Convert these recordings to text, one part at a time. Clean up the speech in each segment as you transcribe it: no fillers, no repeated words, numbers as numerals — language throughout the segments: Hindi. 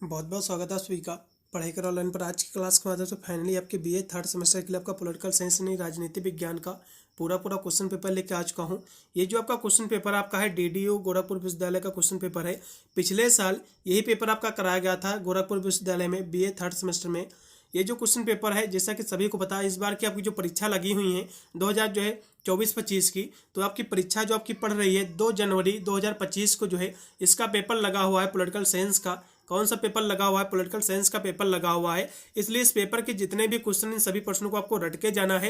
बहुत बहुत स्वागत है आप सभी का पढ़ाई कर ऑनलाइन पर। आज की क्लास के माध्यम से फाइनली आपके बीए थर्ड सेमेस्टर के लिए आपका पॉलिटिकल साइंस नहीं राजनीति विज्ञान का पूरा क्वेश्चन पेपर लेके आ चुका हूँ। ये जो आपका क्वेश्चन पेपर आपका है डीडीयू गोरखपुर विश्वविद्यालय का क्वेश्चन पेपर है। पिछले साल यही पेपर आपका कराया गया था गोरखपुर विश्वविद्यालय में बीए थर्ड सेमेस्टर में। ये जो क्वेश्चन पेपर है जैसा कि सभी को पता है, इस बार की आपकी जो परीक्षा लगी हुई है 2000 जो है 24-25 की, तो आपकी परीक्षा जो आपकी पढ़ रही है 2 जनवरी 2025 को जो है इसका पेपर लगा हुआ है पॉलिटिकल साइंस का। कौन सा पेपर लगा हुआ है? पॉलिटिकल साइंस का पेपर लगा हुआ है। इसलिए इस पेपर के जितने भी क्वेश्चन इन सभी प्रश्नों को आपको रट के जाना है।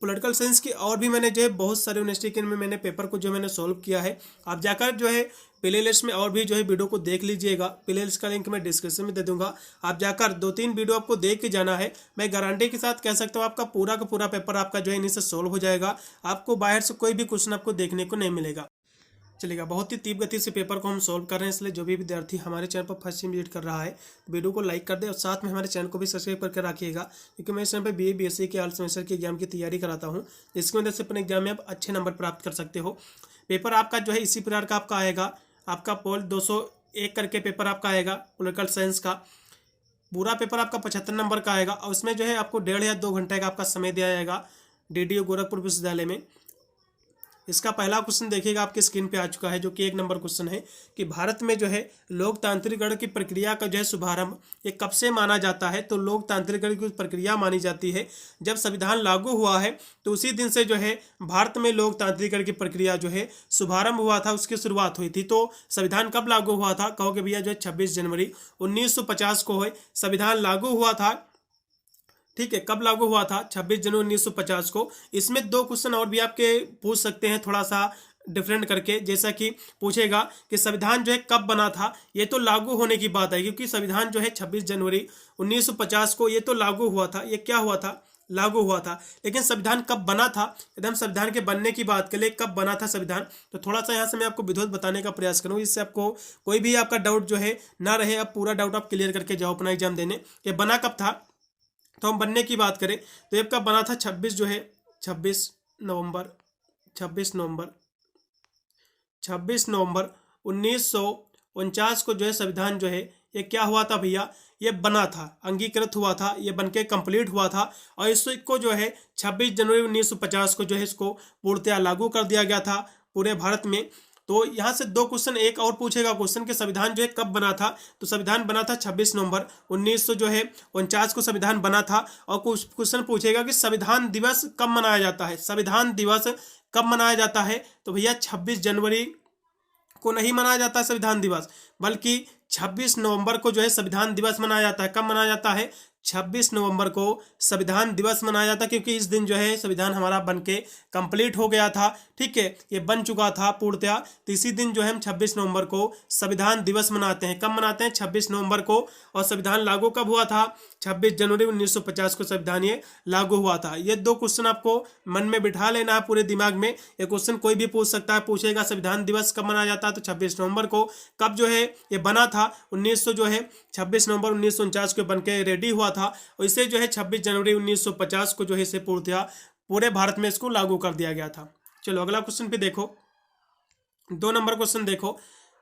पॉलिटिकल साइंस की और भी मैंने जो है बहुत सारे यूनिवर्सिटी के में मैंने पेपर को जो मैंने सॉल्व किया है। आप जाकर जो है प्ले लिस्ट में और भी जो है वीडियो को देख लीजिएगा। प्ले लिस्ट का लिंक मैं डिस्क्रिप्शन में दे दूंगा। आप जाकर 2-3 वीडियो आपको देख के जाना है। मैं गारंटी के साथ कह सकता हूँ आपका पूरा का पूरा पेपर आपका जो है इन्हीं से सॉल्व हो जाएगा। आपको बाहर से कोई भी क्वेश्चन आपको देखने को नहीं मिलेगा। चलेगा, बहुत ही तीव्र गति से पेपर को हम सॉल्व कर रहे हैं। इसलिए जो भी विद्यार्थी हमारे चैनल पर फर्स्ट टाइम विजिट कर रहा है वीडियो को लाइक कर दे और साथ में हमारे चैनल को भी सब्सक्राइब करके रखिएगा, क्योंकि मैं इस चैनल पर बीए बीएससी के ऑल सेमेस्टर के एग्जाम की तैयारी कराता हूं, जिसकी वजह से अपने एग्जाम में आप अच्छे नंबर प्राप्त कर सकते हो। पेपर आपका जो है इसी प्रकार का आपका आएगा। आपका पोल 201 करके पेपर आपका आएगा पॉलिटिकल साइंस का। पूरा पेपर आपका 75 नंबर का आएगा और उसमें जो है आपको 1.5 या 2 घंटे का आपका समय दिया जाएगा डीडीयू गोरखपुर विश्वविद्यालय में। इसका पहला क्वेश्चन देखिएगा आपके स्क्रीन पे आ चुका है, जो कि 1 नंबर क्वेश्चन है कि भारत में जो है लोकतांत्रिकरण की प्रक्रिया का जो है शुभारंभ ये कब से माना जाता है? तो लोकतांत्रिकरण की प्रक्रिया मानी जाती है जब संविधान लागू हुआ है, तो उसी दिन से जो है भारत में लोकतांत्रिकरण की प्रक्रिया जो है शुभारंभ हुआ था, उसकी शुरुआत हुई थी। तो संविधान कब लागू हुआ था? कहोगे भैया जो है 26 जनवरी 1950 को है संविधान लागू हुआ था। ठीक है, कब लागू हुआ था? 26 जनवरी 1950 को। इसमें 2 क्वेश्चन और भी आपके पूछ सकते हैं थोड़ा सा डिफरेंट करके, जैसा कि पूछेगा कि संविधान जो है कब बना था। ये तो लागू होने की बात है, क्योंकि संविधान जो है 26 जनवरी 1950 को ये तो लागू हुआ था। ये क्या हुआ था? लागू हुआ था। लेकिन संविधान कब बना था? यदि हम संविधान के बनने की बात करें, कब बना था संविधान, तो थोड़ा सा यहाँ से मैं आपको विधिवत बताने का प्रयास करूँ, इससे आपको कोई भी आपका डाउट जो है ना रहे। अब पूरा डाउट आप क्लियर करके जाओ अपना एग्जाम देने कि बना कब था। तो हम बनने की बात करें तो ये कब बना था? 26 नवंबर 26 नवंबर 1949 को जो है संविधान जो है ये क्या हुआ था भैया? ये बना था, अंगीकृत हुआ था, ये बनके कंप्लीट हुआ था। और इसको जो है 26 जनवरी 1950 को जो है इसको पूर्णतया लागू कर दिया गया था पूरे भारत में। तो यहाँ से 2 क्वेश्चन एक और पूछेगा क्वेश्चन कि संविधान जो है कब बना था। तो संविधान बना था 26 नवंबर 1949 को संविधान बना था। और कुछ क्वेश्चन पूछेगा कि संविधान दिवस कब मनाया जाता है। संविधान दिवस कब मनाया जाता है? तो भैया 26 जनवरी को नहीं मनाया जाता है संविधान दिवस, बल्कि 26 नवंबर को जो है संविधान दिवस मनाया जाता है। कब मनाया जाता है? 26 नवंबर को संविधान दिवस मनाया जाता है, क्योंकि इस दिन जो है संविधान हमारा बनके कंप्लीट हो गया था। ठीक है, ये बन चुका था पूर्णतया। तो इसी दिन जो है हम 26 नवंबर को संविधान दिवस मनाते हैं। कब मनाते हैं? 26 नवंबर को। और संविधान लागू कब हुआ था? 26 जनवरी 1950 को संविधान ये लागू हुआ था। ये 2 क्वेश्चन आपको मन में बिठा लेना है पूरे दिमाग में। ये क्वेश्चन कोई भी पूछ सकता है, पूछेगा संविधान दिवस कब मनाया जाता है, तो 26 नवंबर को। कब जो है ये बना था? 26 नवंबर 1949 को बनके रेडी हुआ था। और इसे जो है 26 जनवरी 1950 को जो है इसे पूर्णतया पूरे भारत में इसको लागू कर दिया गया था। चलो अगला क्वेश्चन पे देखो, 2 नंबर क्वेश्चन देखो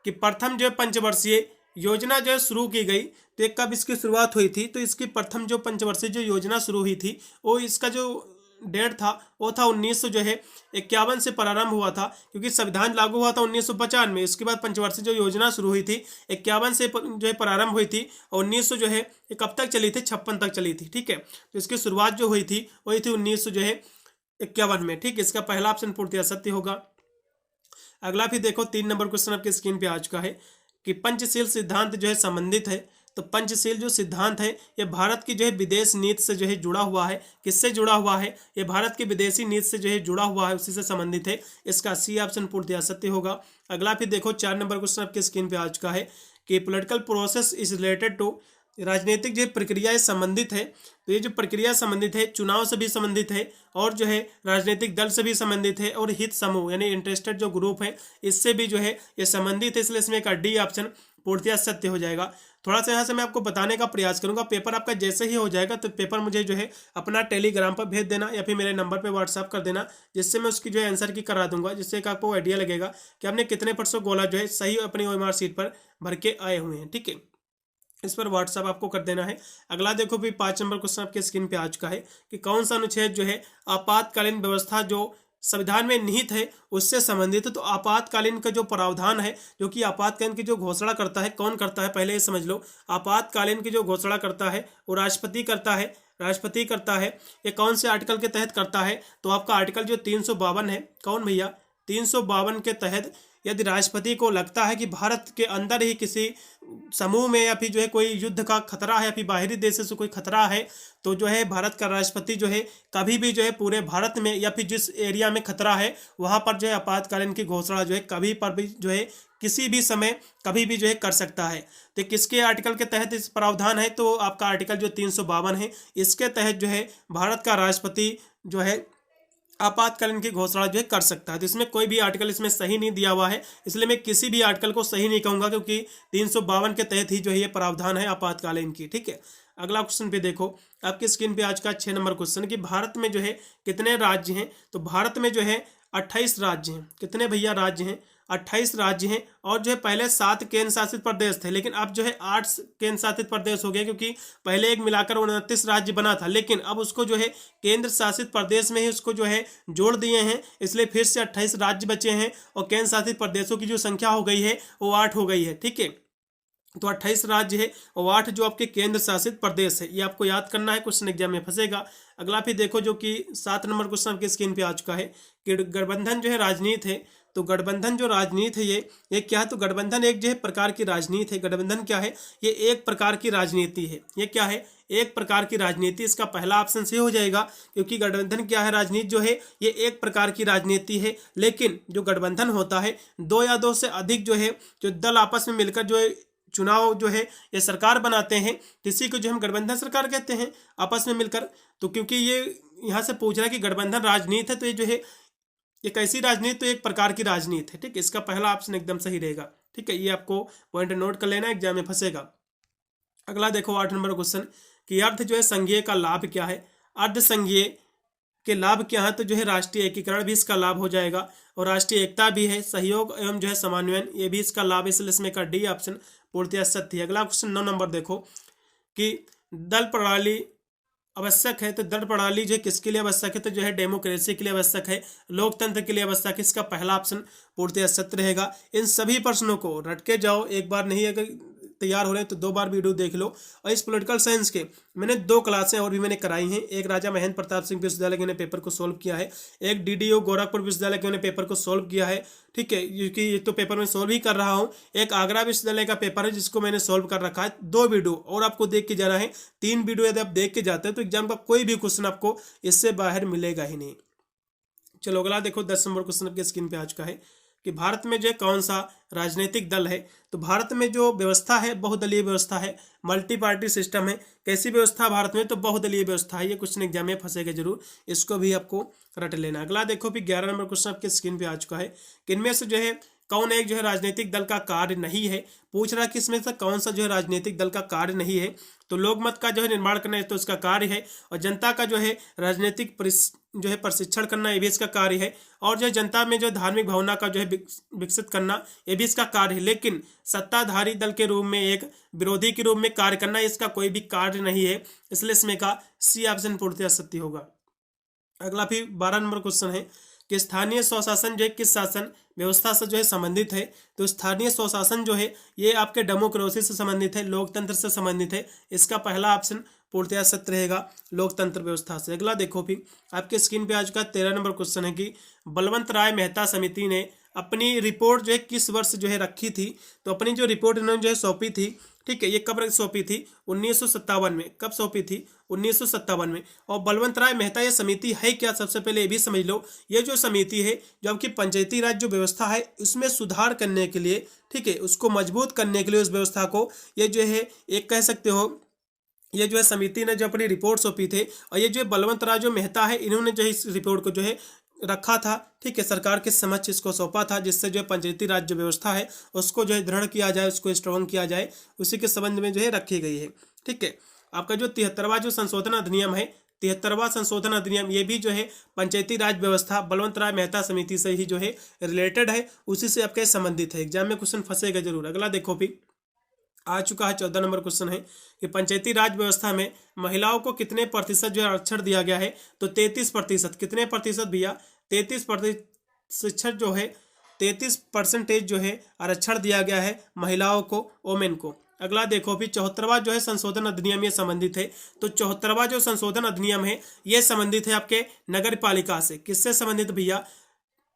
कि प्रथम जो पंचवर्षीय योजना जो शुरू की गई, तो कब इसकी शुरुआत हुई थी? तो इसकी प्रथम जो पंचवर्षीय जो योजना शुरू हुई थी, वो इसका जो डेट था वो था 1951 से प्रारंभ हुआ था, क्योंकि संविधान लागू हुआ था 1950 में। इसके बाद पंचवर्षीय जो योजना शुरू हुई थी 51 से जो है प्रारंभ हुई थी, और 1900 जो है ये कब तक चली थी? 56 तक चली थी। ठीक है, तो इसकी शुरुआत जो हुई थी वही थी 1900 जो है 51 में। ठीक, इसका पहला ऑप्शन पूर्णतया सत्य होगा। अगला भी देखो, 3 नंबर क्वेश्चन आपके स्क्रीन पे आ चुका है कि पंचशील सिद्धांत जो है संबंधित है। तो पंचशील जो सिद्धांत है ये भारत की जो है विदेश नीति से जो है जुड़ा हुआ है। किससे जुड़ा हुआ है? ये भारत की विदेशी नीति से जो है जुड़ा हुआ है, उसी से संबंधित है। इसका सी ऑप्शन पूर्णतया सत्य होगा। अगला भी देखो, 4 नंबर क्वेश्चन आपके स्क्रीन पे आ चुका है कि political process is related to, राजनीतिक जो प्रक्रिया संबंधित है। तो ये जो प्रक्रिया संबंधित है चुनाव से भी संबंधित है, और जो है राजनीतिक दल से भी संबंधित है, और हित समूह यानी इंटरेस्टेड जो ग्रुप है इससे भी जो है ये संबंधित है। इसलिए इसमें का डी ऑप्शन पूर्णतया सत्य हो जाएगा। थोड़ा सा यहाँ से मैं आपको बताने का प्रयास करूंगा। पेपर आपका जैसे ही हो जाएगा तो पेपर मुझे जो है अपना टेलीग्राम पर भेज देना, या फिर मेरे नंबर पर व्हाट्सअप कर देना, जिससे मैं उसकी जो है आंसर की करा दूंगा, जिससे एक आपको आइडिया लगेगा कि आपने कितने % गोला जो है सही अपनी ओएमआर सीट पर भर के आए हुए हैं। ठीक है, इस पर व्हाट्सअप आपको कर देना है। अगला देखो भी 5 नंबर क्वेश्चन आपके स्क्रीन पे आ चुका है कि कौन सा अनुच्छेद जो है आपातकालीन व्यवस्था जो संविधान में निहित है उससे संबंधित है। तो आपातकालीन का जो प्रावधान है जो कि आपातकालीन की जो घोषणा करता है, कौन करता है पहले ये समझ लो। आपातकालीन की जो घोषणा करता है वो राष्ट्रपति करता है, राष्ट्रपति करता है। ये कौन से आर्टिकल के तहत करता है? तो आपका आर्टिकल जो 352 है, कौन भैया, 352 के तहत यदि राष्ट्रपति को लगता है कि भारत के अंदर ही किसी समूह में या फिर जो है कोई युद्ध का खतरा है या फिर बाहरी देश से कोई खतरा है, तो जो है भारत का राष्ट्रपति जो है कभी भी जो है पूरे भारत में या फिर जिस एरिया में खतरा है वहां पर जो है आपातकालीन की घोषणा जो है कभी पर भी जो है किसी भी समय कभी भी जो है कर सकता है। तो किसके आर्टिकल के तहत इस प्रावधान है? तो आपका आर्टिकल जो 352 है इसके तहत जो है भारत का राष्ट्रपति जो है आपातकालीन की घोषणा जो है कर सकता है। तो इसमें कोई भी आर्टिकल इसमें सही नहीं दिया हुआ है, इसलिए मैं किसी भी आर्टिकल को सही नहीं कहूंगा, क्योंकि 352 के तहत ही जो है ये प्रावधान है आपातकालीन की। ठीक है, अगला क्वेश्चन पे देखो आपकी स्क्रीन पे आज का 6 नंबर क्वेश्चन कि भारत में जो है कितने राज्य हैं? तो भारत में जो है 28 राज्य हैं। कितने भैया राज्य हैं? 28 राज्य हैं। और जो है पहले 7 केंद्र शासित प्रदेश थे, लेकिन अब जो है 8 केंद्र शासित प्रदेश हो गए, क्योंकि पहले एक मिलाकर 29 राज्य बना था, लेकिन अब उसको जो है केंद्र शासित प्रदेश में ही उसको जो है जोड़ दिए हैं, इसलिए फिर से 28 राज्य बचे हैं और केंद्र शासित प्रदेशों की जो संख्या हो गई है वो 8 हो गई है। ठीक है, तो 28 राज्य है और 8 जो आपके केंद्र शासित प्रदेश है, ये आपको याद करना है, क्वेश्चन एग्जाम में फंसेगा। अगला फिर देखो जो कि 7 नंबर क्वेश्चन आपके स्क्रीन पे आ चुका है कि गठबंधन जो है राजनीति है। तो गठबंधन जो राजनीति है ये क्या है? तो गठबंधन एक जो है प्रकार की राजनीति है। गठबंधन क्या है? ये एक प्रकार की राजनीति है। ये क्या है? एक प्रकार की राजनीति। इसका पहला ऑप्शन सही हो जाएगा, क्योंकि गठबंधन क्या है? राजनीति जो है ये एक प्रकार की राजनीति है। लेकिन जो गठबंधन होता है 2 या 2 से अधिक जो है जो दल आपस में मिलकर जो है चुनाव जो है ये सरकार बनाते हैं, इसी को जो हम गठबंधन सरकार कहते हैं आपस में मिलकर। तो क्योंकि ये यहाँ से पूछ रहा है कि गठबंधन राजनीति है, तो ये जो है ये कैसी राजनीति? तो एक प्रकार की राजनीति है। ठीक है, इसका पहला ऑप्शन एकदम सही रहेगा। ठीक है, ये आपको पॉइंट नोट कर लेना, एग्जाम में फंसेगा। अगला देखो 8 नंबर क्वेश्चन कि अर्ध जो है संघीय का लाभ क्या है? अर्ध संघीय के लाभ क्या है? तो जो है राष्ट्रीय एकीकरण भी इसका लाभ हो जाएगा और राष्ट्रीय एकता भी है, सहयोग एवं जो है समन्वयन ये भी इसका लाभ, इसलिए इसमें का डी ऑप्शन पूर्णतः सत्य है। अगला क्वेश्चन 9 नंबर देखो कि दल प्रणाली आवश्यक है। तो दल प्रणाली जो किसके लिए आवश्यक है? तो जो है डेमोक्रेसी के लिए आवश्यक है, लोकतंत्र के लिए आवश्यक है। इसका पहला ऑप्शन पूर्णतः सत्य रहेगा। इन सभी प्रश्नों को रट के जाओ, एक बार नहीं अगर तैयार हो रहे हैं तो 2 बार वीडियो देख लो। और इस पॉलिटिकल साइंस के मैंने 2 क्लासें और भी मैंने कराई हैं। एक राजा महेंद्र प्रताप सिंह विश्वविद्यालय के पेपर को सोल्व किया है, एक डीडीओ गोरखपुर विश्वविद्यालय के पेपर को सोल्व किया है। ठीक है, क्योंकि ये तो पेपर में सोल्व ही कर रहा हूँ। एक आगरा विश्वविद्यालय का पेपर है जिसको मैंने सोल्व कर रखा है। 2 वीडियो और आपको देख के जाना है। 3 वीडियो यदि आप देख के जाते हैं तो एग्जाम का कोई भी क्वेश्चन आपको इससे बाहर मिलेगा ही नहीं। चलो अगला देखो 10 नंबर क्वेश्चन आपके स्क्रीन पे आ चुका है कि भारत में जो कौन सा राजनीतिक दल है? तो भारत में जो व्यवस्था है बहुदलीय व्यवस्था है, मल्टी पार्टी सिस्टम है। कैसी व्यवस्था भारत में? तो बहुदलीय व्यवस्था है। ये क्वेश्चन एग्जाम में फंसेगा जरूर, इसको भी आपको रट लेना। अगला देखो भी 11 नंबर क्वेश्चन आपके स्क्रीन पे आ चुका है कि इनमें से जो है कौन एक जो है राजनीतिक दल का कार्य नहीं है? पूछ रहा है कि इसमें से कौन सा जो है राजनीतिक दल का कार्य नहीं है? तो लोकमत का जो है निर्माण करना है तो इसका कार्य है, और जनता का जो है राजनीतिक जो है प्रशिक्षण करना ये भी इसका कार्य है, और जो है जनता में जो धार्मिक भावना का जो है विकसित करना ये भी इसका कार्य है। लेकिन सत्ताधारी दल के रूप में एक विरोधी के रूप में कार्य करना इसका कोई भी कार्य नहीं है, इसलिए इसमें का सी ऑप्शन पूर्णतः सत्य होगा। अगला फिर 12 नंबर क्वेश्चन है कि स्थानीय स्वशासन जो है किस शासन व्यवस्था से जो है संबंधित है? तो स्थानीय स्वशासन जो है ये आपके डेमोक्रेसी से संबंधित है, लोकतंत्र से संबंधित है। इसका पहला ऑप्शन पूर्णतः सत्य रहेगा, लोकतंत्र व्यवस्था से। अगला देखो फिर आपके स्क्रीन पे आज का 13 नंबर क्वेश्चन है कि बलवंत राय मेहता समिति ने अपनी रिपोर्ट जो है किस वर्ष जो है रखी थी? तो अपनी जो रिपोर्ट इन्होंने जो है सौंपी थी, ठीक है, ये कब सौंपी थी? 1957 में। कब सौंपी थी? 1957 में। और बलवंत राय मेहता ये समिति है क्या? सबसे पहले ये भी समझ लो, ये जो समिति है जो आपकी पंचायती राज जो व्यवस्था है उसमें सुधार करने के लिए, ठीक है, उसको मजबूत करने के लिए उस व्यवस्था को, ये जो है एक कह सकते हो ये जो है समिति ने जो अपनी रिपोर्ट सौंपी थे, और ये जो बलवंत राय जो मेहता है इन्होंने जो है इस रिपोर्ट को जो है रखा था, ठीक है, सरकार के समक्ष इसको सौंपा था, जिससे जो है पंचायती राज जो व्यवस्था है उसको जो है दृढ़ किया जाए, उसको स्ट्रॉन्ग किया जाए, उसी के संबंध में जो है रखी गई है। ठीक है, आपका जो 73वां जो संशोधन अधिनियम है, 73वां संशोधन अधिनियम, ये भी जो है पंचायती राज व्यवस्था बलवंत राय मेहता समिति से ही जो है रिलेटेड है, उसी से आपके संबंधित है। एग्जाम में क्वेश्चन फंसेगा जरूर। अगला देखो भी आ चुका है। 14 नंबर क्वेश्चन है कि पंचायती राज व्यवस्था में महिलाओं को कितने प्रतिशत जो है आरक्षण दिया गया है? तो 33%। कितने प्रतिशत भैया? 33% जो है 33% जो है आरक्षण दिया गया है महिलाओं को, वोमेन को। अगला देखो भी 74वां जो है संशोधन अधिनियम ये संबंधित है। तो 74वां जो संशोधन अधिनियम है ये संबंधित है आपके नगर पालिका से। किससे संबंधित भैया?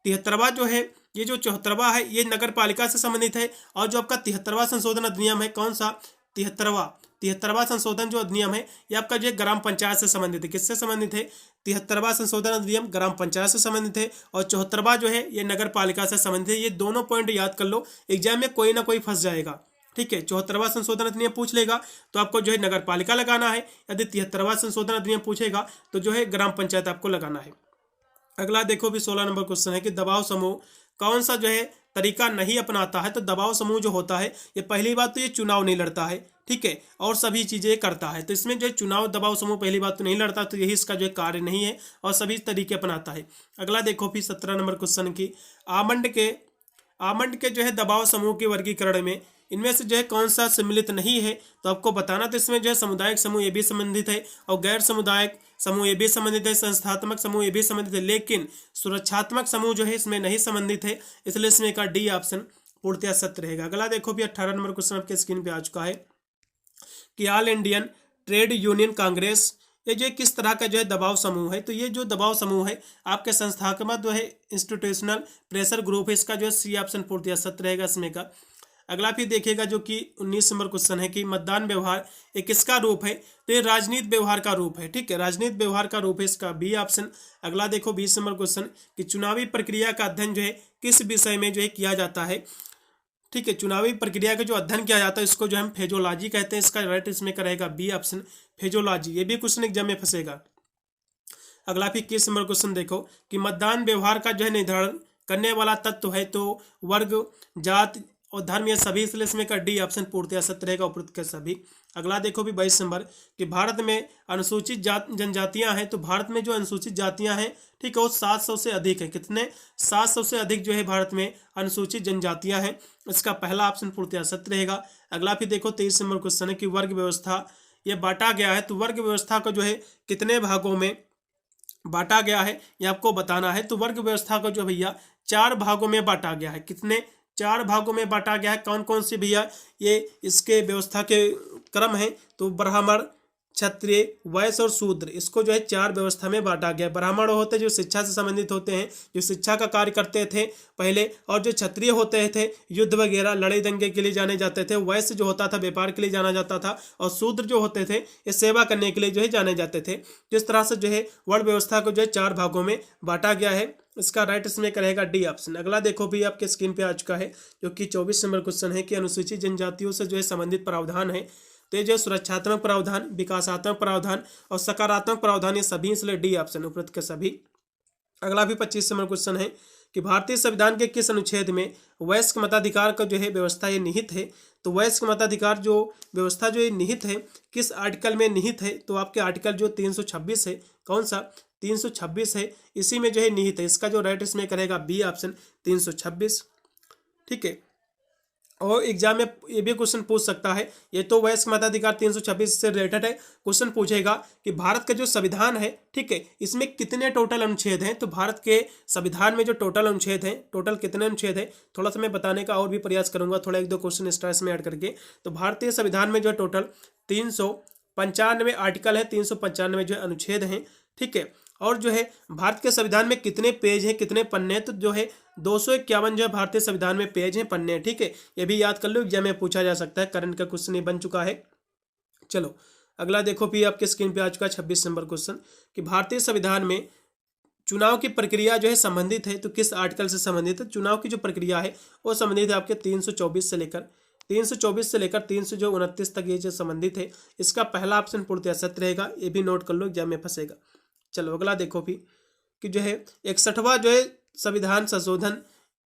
73वां जो है, ये जो 74वां है ये नगर पालिका से संबंधित है। और जो आपका 73वां संशोधन अधिनियम है, कौन सा? 73वां संशोधन जो अधिनियम है ये आपका जो है ग्राम पंचायत से संबंधित है। किससे संबंधित है? 73वां संशोधन अधिनियम ग्राम पंचायत से संबंधित है, और 74वां जो है ये नगर पालिका से संबंधित है। ये दोनों पॉइंट याद कर लो, एग्जाम में कोई ना कोई फंस जाएगा। ठीक है, 74वां संशोधन अधिनियम पूछ लेगा तो आपको जो है नगर पालिका लगाना है। यदि 73वां संशोधन अधिनियम पूछेगा तो जो है ग्राम पंचायत आपको लगाना है। अगला देखो भी 16 नंबर क्वेश्चन है कि दबाव समूह कौन सा जो है तरीका नहीं अपनाता है? तो दबाव समूह जो होता है ये पहली बात तो ये चुनाव नहीं लड़ता है, ठीक है, और सभी चीजें करता है। तो इसमें जो है चुनाव दबाव समूह पहली बात तो नहीं लड़ता, तो यही इसका जो है कार्य नहीं है, और सभी तरीके अपनाता है। अगला देखो फिर 17 नंबर क्वेश्चन की आमंड के जो है दबाव समूह के वर्गीकरण में इनमें से जो है कौन सा सम्मिलित नहीं है? तो आपको बताना। तो इसमें जो है सामुदायिक समूह ये भी संबंधित है, और गैर सामुदायिक समूह ये भी संबंधित है, संस्थात्मक समूह ये भी संबंधित है, लेकिन सुरक्षात्मक समूह जो है इसमें नहीं संबंधित है, इसलिए इसमें का डी ऑप्शन पूर्णतः सत्य रहेगा। अगला देखो भी 18 नंबर क्वेश्चन आपके स्क्रीन पे आ चुका है कि all Indian trade union Congress ये जो किस तरह का जो है दबाव समूह है? तो ये जो दबाव समूह है आपके संस्थात्मक जो है इंस्टीट्यूशनल प्रेशर ग्रुप है, इसका जो है सी ऑप्शन पूर्णतः सत्य रहेगा इसमें का। अगला फिर देखिएगा जो कि 19 नंबर क्वेश्चन है कि मतदान व्यवहार एक किसका रूप है? तो ये राजनीति व्यवहार का रूप है, ठीक है, राजनीति व्यवहार का रूप है, इसका बी ऑप्शन। अगला देखो 20 नंबर क्वेश्चन कि चुनावी प्रक्रिया का अध्ययन जो है किस विषय में जो है किया जाता है? ठीक है, चुनावी प्रक्रिया का जो अध्ययन किया जाता है इसको जो हम फेजोलॉजी कहते हैं, इसका राइट इसमें करेगा बी ऑप्शन फेजोलॉजी। ये भी क्वेश्चन एग्जाम में फंसेगा। अगला फिर 21 नंबर क्वेश्चन देखो कि मतदान व्यवहार का जो है निर्धारण करने वाला तत्व है? तो वर्ग, जात और धर्म, ये सभी, इसलिए इसमें का डी ऑप्शन पूर्णतः सत्य रहेगा, उपरोक्त के सभी। अगला देखो भी 22 नंबर कि भारत में अनुसूचित जनजातियां हैं। तो भारत में जो अनुसूचित जातियां हैं, ठीक है, वो 700 से अधिक है। कितने? 700 से अधिक जो है भारत में अनुसूचित जनजातियां हैं, इसका पहला ऑप्शन पूर्णतः सत्य रहेगा। अगला फिर देखो 23 नंबर क्वेश्चन है कि वर्ग व्यवस्था ये बांटा गया है। तो वर्ग व्यवस्था को जो है कितने भागों में बांटा गया है ये आपको बताना है। तो वर्ग व्यवस्था को जो भैया 4 भागों में बांटा गया है। कितने? 4 भागों में बांटा गया है। कौन कौन सी भैया? ये इसके व्यवस्था के क्रम है। तो ब्राह्मण, क्षत्रिय, वैश्य और शूद्र, इसको जो है 4 व्यवस्था में बांटा गया। ब्राह्मण होते हैं जो शिक्षा से संबंधित होते हैं, जो शिक्षा का कार्य करते थे पहले, और जो क्षत्रिय होते थे युद्ध वगैरह लड़ाई दंगे के लिए जाने जाते थे। वैश्य जो होता था व्यापार के लिए जाना जाता था, और शूद्र जो होते थे ये सेवा करने के लिए जो है जाने जाते थे। जिस तरह से जो है वर्ण व्यवस्था को जो है 4 भागों में बांटा गया है, इसका राइट इसमें करेगा डी ऑप्शन। अगला देखो भी आपके स्क्रीन पे आ चुका है जो कि 24 नंबर क्वेश्चन है कि अनुसूचित जनजातियों से जो है संबंधित प्रावधान है। तो ये जो सुरक्षात्मक प्रावधान, विकासात्मक प्रावधान और सकारात्मक प्रावधान, ये सभी, इसलिए डी ऑप्शन उपरोक्त के सभी। अगला भी 25 नंबर क्वेश्चन है कि भारतीय संविधान के किस अनुच्छेद में वयस्क मताधिकार का जो है व्यवस्था ये निहित है? तो वयस्क मताधिकार जो व्यवस्था जो ये निहित है किस आर्टिकल में निहित है? तो आपके आर्टिकल जो 326 है, कौन सा? 326 है, इसी में जो है निहित है। इसका जो राइट इसमें करेगा बी ऑप्शन 326, ठीक है। और एग्जाम में ये भी क्वेश्चन पूछ सकता है, ये तो वयस्क मताधिकार 326 से रिलेटेड है। क्वेश्चन पूछेगा कि भारत का जो संविधान है, ठीक है, इसमें कितने टोटल अनुच्छेद हैं? तो भारत के संविधान में जो टोटल अनुच्छेद हैं, टोटल कितने अनुच्छेद हैं, थोड़ा सा मैं बताने का और भी प्रयास करूंगा, थोड़ा 1-2 क्वेश्चन एक्स्ट्रा इसमें ऐड करके। तो भारतीय संविधान में जो टोटल 395 आर्टिकल है, 395 जो अनुच्छेद हैं, ठीक है। और जो है भारत के संविधान में कितने पेज हैं, कितने पन्ने हैं? तो जो है 251 जो है भारतीय संविधान में पेज हैं, पन्ने हैं, ठीक है। ये भी याद कर लो, एग्जाम में पूछा जा सकता है, करंट का क्वेश्चन ये बन चुका है। चलो अगला देखो भी आपके स्क्रीन पे आ चुका है 26 नंबर क्वेश्चन कि भारतीय संविधान में चुनाव की प्रक्रिया जो है संबंधित है। तो किस आर्टिकल से संबंधित है? चुनाव की जो प्रक्रिया है वो संबंधित है आपके 324 से लेकर 329 तक ये जो संबंधित है। इसका पहला ऑप्शन पूर्णतः सत्य रहेगा, ये भी नोट कर लो, एग्जाम में फंसेगा। चलो अगला देखो भी कि जो है 61वां जो है संविधान संशोधन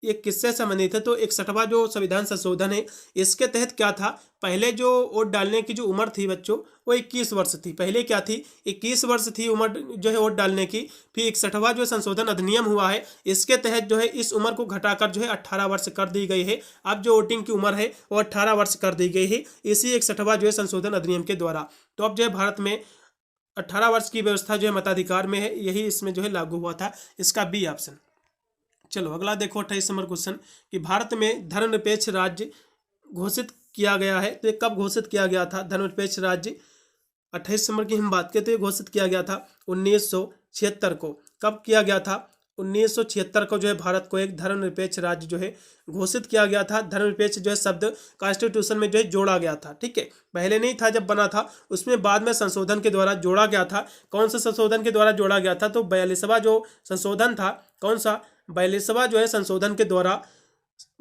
ये किससे संबंधित है, तो 61वां जो संविधान संशोधन है इसके तहत क्या था, पहले जो वोट डालने की जो उम्र थी बच्चों वो 21 वर्ष थी। पहले क्या थी, 21 वर्ष थी उम्र जो है वोट डालने की। फिर 61वां जो संशोधन अधिनियम हुआ है इसके तहत जो है इस उम्र को घटाकर जो है 18 वर्ष कर दी गई है। अब जो वोटिंग की उम्र है वो 18 वर्ष कर दी गई है इसी 61वां जो है संशोधन अधिनियम के द्वारा। तो अब जो है भारत में 18 वर्ष की व्यवस्था जो है मताधिकार में है, यही इसमें जो है लागू हुआ था, इसका बी ऑप्शन। चलो अगला देखो 28 नंबर क्वेश्चन कि भारत में धर्मनिरपेक्ष राज्य घोषित किया गया है, तो ये कब घोषित किया गया था धर्मनिरपेक्ष राज्य। 28 नंबर की हम बात करें तो ये घोषित किया गया था 1976 को। कब किया गया था, 1976 को जो है भारत को एक धर्मनिरपेक्ष राज्य जो है घोषित किया गया था। धर्मनिरपेक्ष जो है शब्द कॉन्स्टिट्यूशन में जो है जोड़ा गया था, ठीक है, पहले नहीं था जब बना था, उसमें बाद में संशोधन के द्वारा जोड़ा गया था। कौन सा संशोधन के द्वारा जोड़ा गया था, तो 42वां जो संशोधन था, कौन सा 42वां जो है संशोधन के द्वारा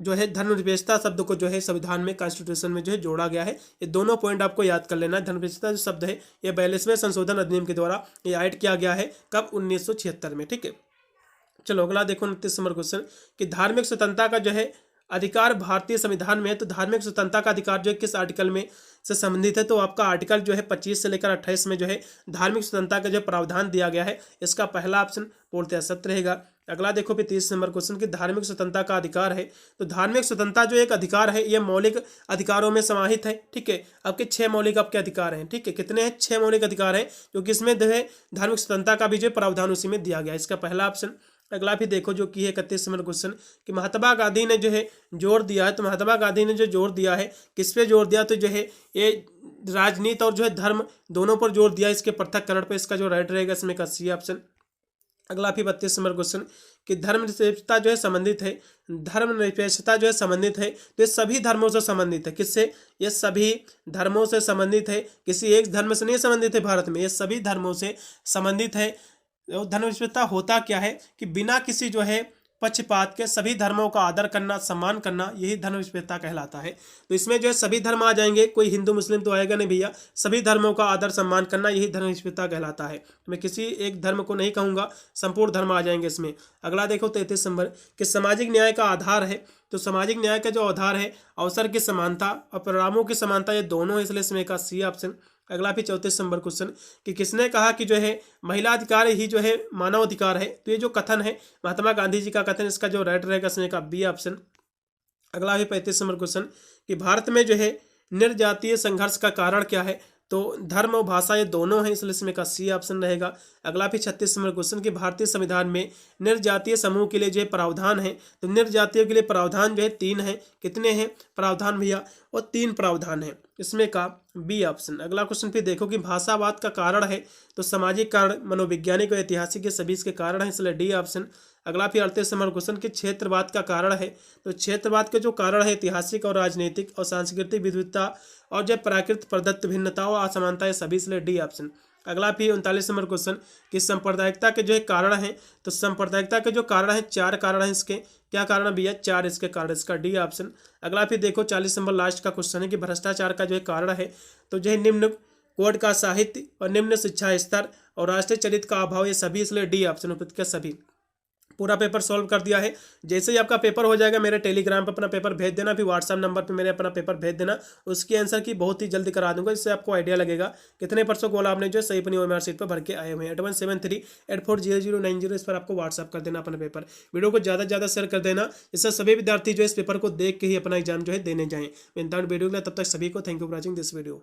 जो है धर्मनिरपेक्षता शब्द को जो है संविधान में कॉन्स्टिट्यूशन में जो है जोड़ा गया है। ये दोनों पॉइंट आपको याद कर लेना है। धर्मनिरपेक्षता जो शब्द है ये 42वें संशोधन अधिनियम के द्वारा ये ऐड किया गया है, कब 1976 में, ठीक है। चलो अगला देखो 29 नंबर क्वेश्चन कि धार्मिक स्वतंत्रता का जो है अधिकार भारतीय संविधान में है, तो धार्मिक स्वतंत्रता का अधिकार जो है किस आर्टिकल में से संबंधित है, तो आपका आर्टिकल जो है 25 से लेकर 28 में जो है धार्मिक स्वतंत्रता का जो प्रावधान दिया गया है, इसका पहला ऑप्शन पूर्णतः सत्य रहेगा। अगला देखो फिर 30 नंबर क्वेश्चन कि धार्मिक स्वतंत्रता का अधिकार है, तो धार्मिक स्वतंत्रता जो एक अधिकार है ये मौलिक अधिकारों में समाहित है, ठीक है। आपके 6 मौलिक आपके अधिकार हैं, ठीक है, कितने हैं, 6 मौलिक अधिकार हैं, जो कि इसमें जो है धार्मिक स्वतंत्रता का भी जो प्रावधान उसी में दिया गया है, इसका पहला ऑप्शन। अगला भी देखो जो कि है 31 नंबर क्वेश्चन कि महात्मा गांधी ने जो है जोर दिया है, तो महात्मा गांधी ने जो जोर दिया है किस पे जोर दिया, तो जो है ये राजनीति और जो है धर्म दोनों पर जोर दिया, इसके पृथक्करण पे, इसका जो राइट रहेगा इसमें का सी ऑप्शन। अगला भी 32 नंबर क्वेश्चन कि धर्मनिरपेक्षता जो है संबंधित है, धर्मनिरपेक्षता जो है संबंधित है, तो ये सभी धर्मों से संबंधित है, किससे, ये सभी धर्मों से संबंधित है, किसी एक धर्म से नहीं संबंधित है भारत में, ये सभी धर्मों से संबंधित है। धर्मनिरपेक्षता होता क्या है कि बिना किसी जो है पक्षपात के सभी धर्मों का आदर करना, सम्मान करना, यही धर्मनिरपेक्षता कहलाता है। तो इसमें जो है सभी धर्म आ जाएंगे, कोई हिंदू मुस्लिम तो आएगा नहीं भैया, सभी धर्मों का आदर सम्मान करना यही धर्मनिरपेक्षता कहलाता है। मैं किसी एक धर्म को नहीं कहूँगा, संपूर्ण धर्म आ जाएंगे इसमें। अगला देखो 33 नंबर कि सामाजिक न्याय का आधार है, तो सामाजिक न्याय का जो आधार है अवसर की समानता और परिणामों की समानता, ये दोनों है, इसलिए इसमें का सी ऑप्शन। अगला भी 34 नंबर क्वेश्चन कि किसने कहा कि जो है महिला अधिकार ही जो है मानव अधिकार है, तो ये जो कथन है महात्मा गांधी जी का कथन, इसका जो राइट रहेगा इसमें का बी ऑप्शन। अगला भी 35 नंबर क्वेश्चन कि भारत में जो है निर्जातीय संघर्ष का कारण क्या है, तो धर्म और भाषा ये दोनों हैं, इसलिए इसमें का सी ऑप्शन रहेगा। अगला भी 36 नंबर क्वेश्चन कि भारतीय संविधान में निर्जातीय समूह के लिए जो है प्रावधान है, तो निर्जातीय के लिए प्रावधान जो है 3 है, कितने हैं प्रावधान भैया, और 3 प्रावधान है, इसमें का बी ऑप्शन। अगला क्वेश्चन फिर देखो कि भाषावाद का कारण है, तो सामाजिक कारण, मनोवैज्ञानिक और ऐतिहासिक के सभी इसके कारण है, इसलिए डी ऑप्शन। अगला फिर 38 नंबर क्वेश्चन कि क्षेत्रवाद का कारण है, तो क्षेत्रवाद के जो कारण है ऐतिहासिक और राजनीतिक और सांस्कृतिक विविधता और जब प्राकृतिक प्रदत्त भिन्नताओं और असमानताएं सभी, इसलिए डी ऑप्शन। अगला भी 39 नंबर क्वेश्चन कि सांप्रदायिकता के जो है कारण है, तो सांप्रदायिकता के जो कारण है 4 कारण है, इसके क्या कारण है भैया, 4 इसके कारण, इसका डी ऑप्शन। अगला फिर देखो 40 नंबर लास्ट का क्वेश्चन है कि भ्रष्टाचार का जो है कारण है, तो जो है निम्न कोड का साहित्य और निम्न शिक्षा स्तर और राष्ट्रीय चरित्र का अभाव, ये सभी, इसलिए डी ऑप्शन के सभी। पूरा पेपर सॉल्व कर दिया है। जैसे ही आपका पेपर हो जाएगा मेरे टेलीग्राम पर अपना पेपर भेज देना, फिर व्हाट्सएप नंबर पे मेरे अपना पेपर भेज देना, उसकी आंसर की बहुत ही जल्दी करा दूंगा, इससे आपको आइडिया लगेगा कितने % गोल आपने जो सही अपनी ओएमआर शीट पर भर के आए हुए हैं। 8173840090 इस पर आपको व्हाट्सएप कर देना अपना पेपर। वीडियो को ज़्यादा से ज़्यादा शेयर कर देना, इससे सभी विद्यार्थी जो इस पेपर को देख के ही अपना एग्जाम जो है देने जाएँ। मैं वीडियो, तब तक सभी को thank you for watching this video.